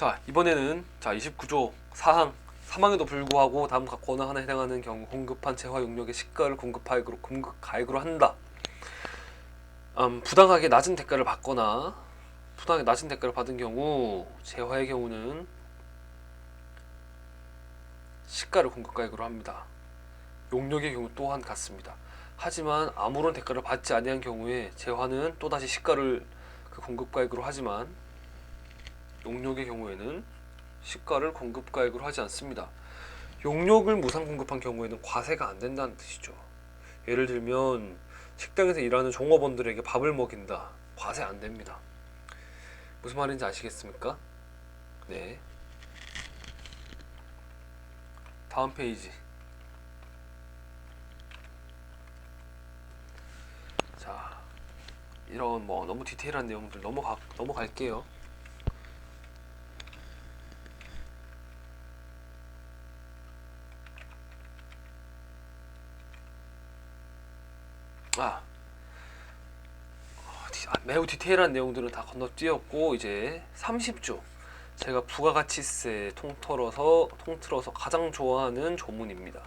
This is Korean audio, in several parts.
자, 이번에는 29조 사항 사망에도 불구하고 다음 각 권한 하나에 해당하는 경우 공급한 재화 용역의 시가를 공급가액으로 한다. 부당하게 낮은 대가를 받거나 부당하게 낮은 대가를 받은 경우 재화의 경우는 시가를 공급가액으로 합니다. 용역의 경우 또한 같습니다. 하지만 아무런 대가를 받지 아니한 경우에 재화는 또다시 시가를 공급가액으로 하지만 용역의 경우에는 시가를 공급가액으로 하지 않습니다. 용역을 무상 공급한 경우에는 과세가 안 된다는 뜻이죠. 예를 들면 식당에서 일하는 종업원들에게 밥을 먹인다. 과세 안 됩니다. 무슨 말인지 아시겠습니까? 네. 다음 페이지. 자, 이런 너무 디테일한 내용들 넘어갈게요. 매우 디테일한 내용들은 다 건너뛰었고 이제 30조 제가 부가가치세 통틀어서 가장 좋아하는 조문입니다.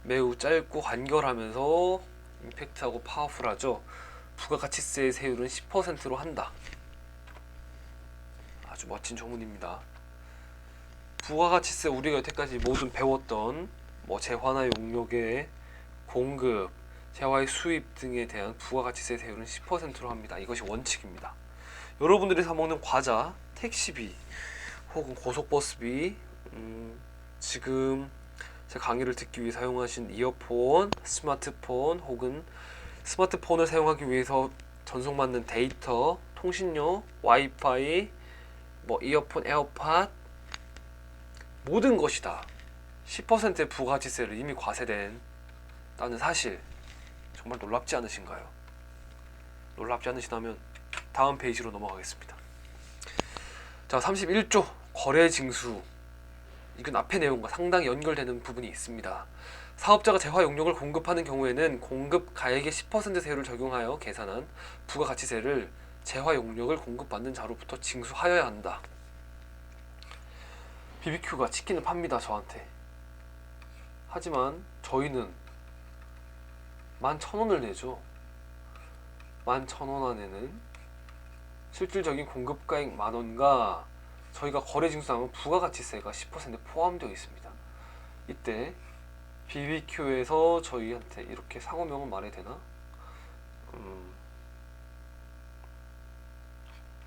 매우 짧고 간결하면서 임팩트하고 파워풀하죠. 부가가치세의 세율은 10%로 한다. 아주 멋진 조문입니다. 부가가치세 우리가 여태까지 모든 배웠던 재화나 용역의 공급, 재화의 수입 등에 대한 부가가치세 세율은 10%로 합니다. 이것이 원칙입니다. 여러분들이 사 먹는 과자, 택시비 혹은 고속버스비, 지금 제 강의를 듣기 위해 사용하신 이어폰, 스마트폰 혹은 스마트폰을 사용하기 위해서 전송받는 데이터, 통신료, 와이파이, 이어폰, 에어팟 모든 것이 다 10%의 부가가치세를 이미 과세된 다는 사실 정말 놀랍지 않으신가요? 놀랍지 않으시다면 다음 페이지로 넘어가겠습니다. 자, 31조 거래징수. 이건 앞의 내용과 상당히 연결되는 부분이 있습니다. 사업자가 재화 용역을 공급하는 경우에는 공급 가액의 10% 세율을 적용하여 계산한 부가가치세를 재화 용역을 공급받는 자로부터 징수하여야 한다. BBQ가 치킨을 팝니다, 저한테. 하지만 저희는 11,000원을 내죠. 11,000원 안에는 실질적인 공급가액 10,000원과 저희가 거래징수하면 부가가치세가 10% 포함되어 있습니다. 이때 BBQ에서 저희한테 이렇게 상호명은 말해야 되나?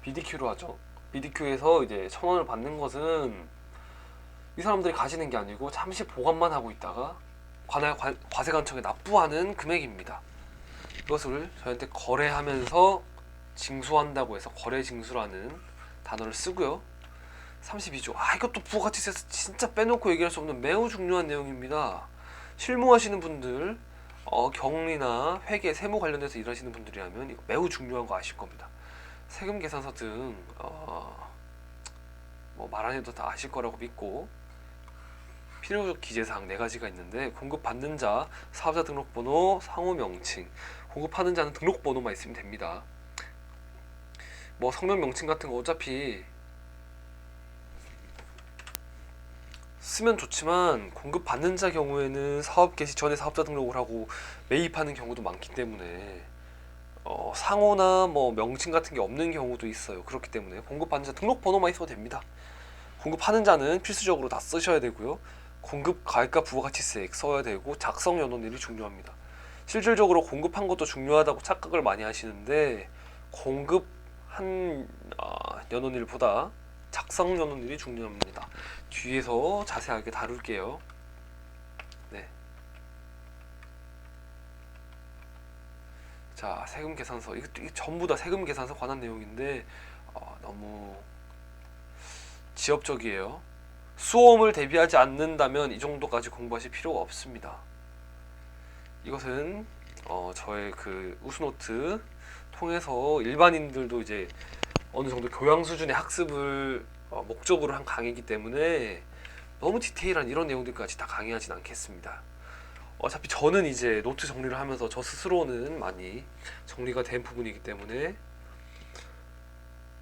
BDQ로 하죠. BDQ에서 이제 1,000원을 받는 것은 이 사람들이 가지는 게 아니고 잠시 보관만 하고 있다가 과세관청에 납부하는 금액입니다. 이것을 저희한테 거래하면서 징수한다고 해서 거래징수라는 단어를 쓰고요. 32조. 이것도 부가가치세에서 진짜 빼놓고 얘기할 수 없는 매우 중요한 내용입니다. 실무하시는 분들, 경리나 회계, 세무 관련돼서 일하시는 분들이라면 이거 매우 중요한 거 아실 겁니다. 세금 계산서 등 말 안 해도 다 아실 거라고 믿고, 필요적 기재사항 4가지가 있는데 공급받는 자, 사업자 등록번호, 상호 명칭. 공급하는 자는 등록번호만 있으면 됩니다. 성명 명칭 같은 거 어차피 쓰면 좋지만 공급받는 자 경우에는 사업 개시 전에 사업자 등록을 하고 매입하는 경우도 많기 때문에 상호나 명칭 같은 게 없는 경우도 있어요. 그렇기 때문에 공급받는 자 등록번호만 있어도 됩니다. 공급하는 자는 필수적으로 다 쓰셔야 되고요. 공급 가액과 부가가치세액 써야 되고 작성 연원일이 중요합니다. 실질적으로 공급한 것도 중요하다고 착각을 많이 하시는데 공급한 연원일보다 작성 연원일이 중요합니다. 뒤에서 자세하게 다룰게요. 네. 자, 세금 계산서. 이게 전부 다 세금 계산서 관한 내용인데 너무 지엽적이에요. 수험을 대비하지 않는다면 이 정도까지 공부하실 필요가 없습니다. 이것은 저의 그 우수노트 통해서 일반인들도 이제 어느 정도 교양 수준의 학습을 목적으로 한 강의이기 때문에 너무 디테일한 이런 내용들까지 다 강의하진 않겠습니다. 어차피 저는 이제 노트 정리를 하면서 저 스스로는 많이 정리가 된 부분이기 때문에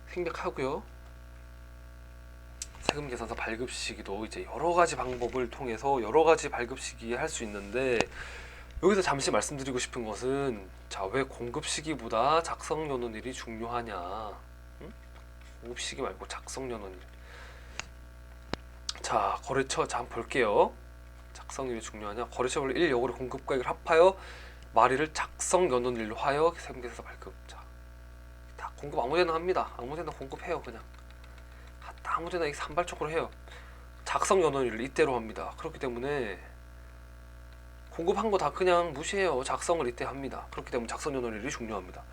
생략하고요. 세금 계산서 발급 시기도 이제 여러 가지 방법을 통해서 여러 가지 발급 시기에 할 수 있는데, 여기서 잠시 말씀드리고 싶은 것은, 자, 왜 공급 시기보다 작성 연원일이 중요하냐? 응? 공급 시기 말고 작성 연원일. 자, 거래처 자 한번 볼게요. 작성일이 중요하냐? 거래처별로 1 여거래 공급가액을 합하여 말일을 작성 연원일로 하여 세금 계산서 발급. 자, 다 공급 아무데나 합니다. 아무데나 공급해요. 그냥 아무데나 이게 산발적으로 해요. 작성 연원일을 이때로 합니다. 그렇기 때문에 공급한 거 다 그냥 무시해요. 작성을 이때 합니다. 그렇기 때문에 작성 연원일이 중요합니다.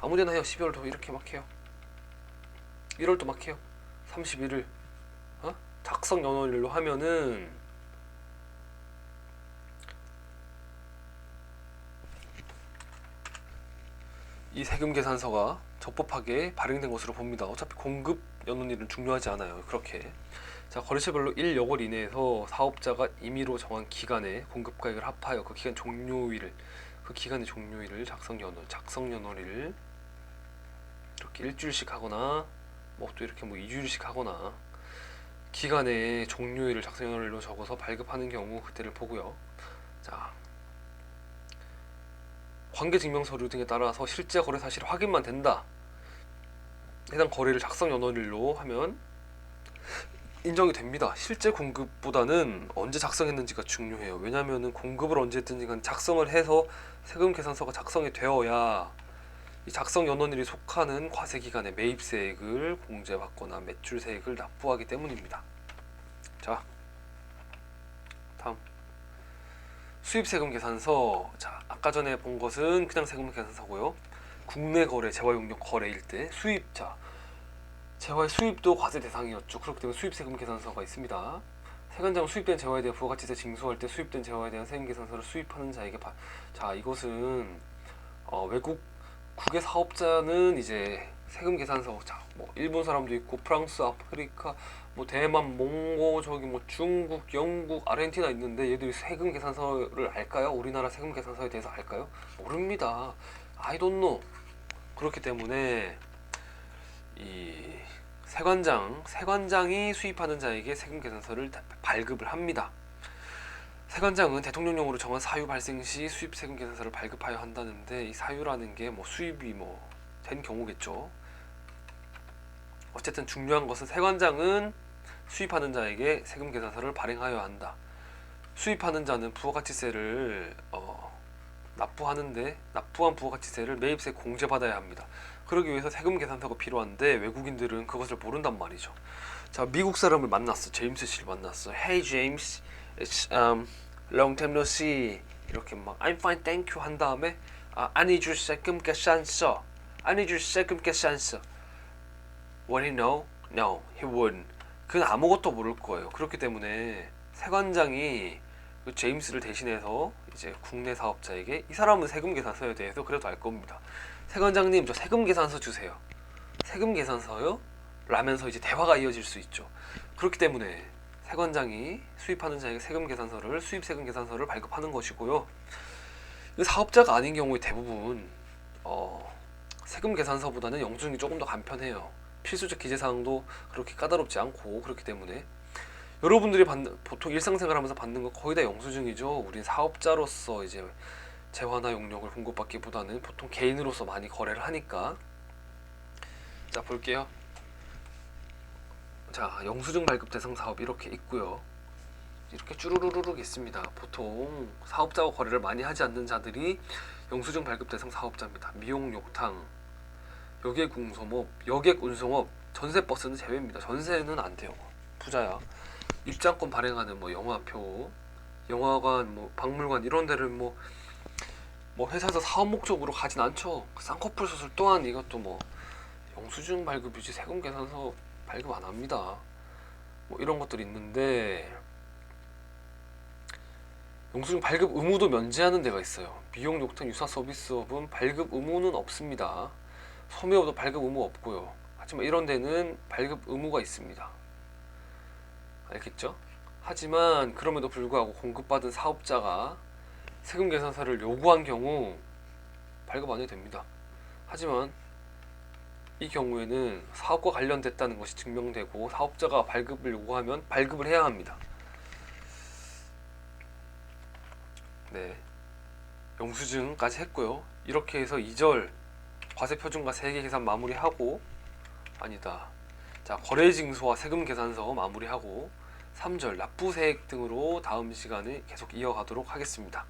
아무데나 해요. 12월도 이렇게 막 해요. 1월도 막 해요. 31일 작성 연원일로 하면은 이 세금 계산서가 적법하게 발행된 것으로 봅니다. 어차피 공급 연원일은 중요하지 않아요. 그렇게. 자, 거래처별로 1 여걸 이내에서 사업자가 임의로 정한 기간에 공급가액을 합하여 그 기간 종료일을, 그 기간의 종료일을 작성 연원일 이렇게 일주일씩 하거나 뭐 또 이렇게 뭐 2주일씩 하거나 기간의 종료일을 작성 연원일로 적어서 발급하는 경우 그때를 보고요. 자, 관계증명서류 등에 따라서 실제 거래 사실 확인만 된다. 해당 거래를 작성 연원일로 하면 인정이 됩니다. 실제 공급보다는 언제 작성했는지가 중요해요. 왜냐하면 공급을 언제 했든지 간 작성을 해서 세금 계산서가 작성이 되어야 이 작성 연원일이 속하는 과세기간에 매입세액을 공제받거나 매출세액을 납부하기 때문입니다. 자, 다음 수입세금 계산서. 자, 아까 전에 본 것은 그냥 세금 계산서고요. 국내 거래, 재화용역 거래일 때 수입자, 재화의 수입도 과세 대상이었죠. 그렇기 때문에 수입세금 계산서가 있습니다. 세관장 수입된 재화에 대한 부가가치세 징수할 때 수입된 재화에 대한 세금 계산서를 수입하는 자에게 자, 이것은 외국의 사업자는 이제 세금 계산서, 자, 뭐 일본 사람도 있고 프랑스, 아프리카, 뭐 대만, 몽고, 저기 뭐 중국, 영국, 아르헨티나 있는데 얘들이 세금 계산서를 알까요? 우리나라 세금 계산서에 대해서 알까요? 모릅니다. I don't know. 그렇기 때문에 이 세관장이 수입하는 자에게 세금 계산서를 발급을 합니다. 세관장은 대통령령으로 정한 사유 발생 시 수입 세금 계산서를 발급하여 한다는데, 이 사유라는 게 뭐 수입이 뭐 된 경우겠죠. 어쨌든 중요한 것은 세관장은 수입하는 자에게 세금 계산서를 발행하여야 한다. 수입하는 자는 부가가치세를 납부하는데 납부한 부가가치세를 매입세 공제받아야 합니다. 그러기 위해서 세금 계산서가 필요한데 외국인들은 그것을 모른단 말이죠. 자, 미국 사람을 만났어. 제임스 씨를 만났어. Hey James, it's long time no see. 이렇게 막 I'm fine, thank you 한 다음에 I need your 세금 계산서. I need your 세금 계산서. Would he know? No, he wouldn't. 그는 아무것도 모를 거예요. 그렇기 때문에 세관장이 그 제임스를 대신해서 이제 국내 사업자에게 이 사람은 세금 계산서에 대해서 그래도 알 겁니다. 세관장님, 저 세금 계산서 주세요. 세금 계산서요? 라면서 이제 대화가 이어질 수 있죠. 그렇기 때문에 세관장이 수입하는 자에게 세금 계산서를, 수입 세금 계산서를 발급하는 것이고요. 사업자가 아닌 경우에 대부분 세금 계산서보다는 영수증이 조금 더 간편해요. 필수적 기재사항도 그렇게 까다롭지 않고, 그렇기 때문에 여러분들이 보통 일상생활하면서 받는 거 거의 다 영수증이죠. 우린 사업자로서 이제 재화나 용역을 공급받기보다는 보통 개인으로서 많이 거래를 하니까. 자, 볼게요. 자, 영수증 발급 대상 사업 이렇게 있고요. 이렇게 쭈루루루룩 있습니다. 보통 사업자와 거래를 많이 하지 않는 자들이 영수증 발급 대상 사업자입니다. 미용, 욕탕, 여객 운송업, 여객 운송업, 전세버스는 제외입니다. 전세는 안 돼요. 부자야. 입장권 발행하는 뭐 영화표, 영화관, 뭐 박물관 이런 데를 뭐 회사에서 사업 목적으로 가진 않죠. 쌍꺼풀 수술 또한 이것도 뭐 영수증 발급이지 세금 계산서 발급 안 합니다. 뭐 이런 것들이 있는데, 영수증 발급 의무도 면제하는 데가 있어요. 미용, 욕탕, 유사 서비스업은 발급 의무는 없습니다. 소매업도 발급 의무 없고요. 하지만 이런 데는 발급 의무가 있습니다. 알겠죠? 하지만 그럼에도 불구하고 공급받은 사업자가 세금 계산서를 요구한 경우 발급 안 해도 됩니다. 하지만 이 경우에는 사업과 관련됐다는 것이 증명되고 사업자가 발급을 요구하면 발급을 해야 합니다. 네, 영수증까지 했고요. 이렇게 해서 2절 과세표준과 세액 계산 마무리하고, 아니다. 자, 거래징수와 세금 계산서 마무리하고 3절 납부세액 등으로 다음 시간에 계속 이어가도록 하겠습니다.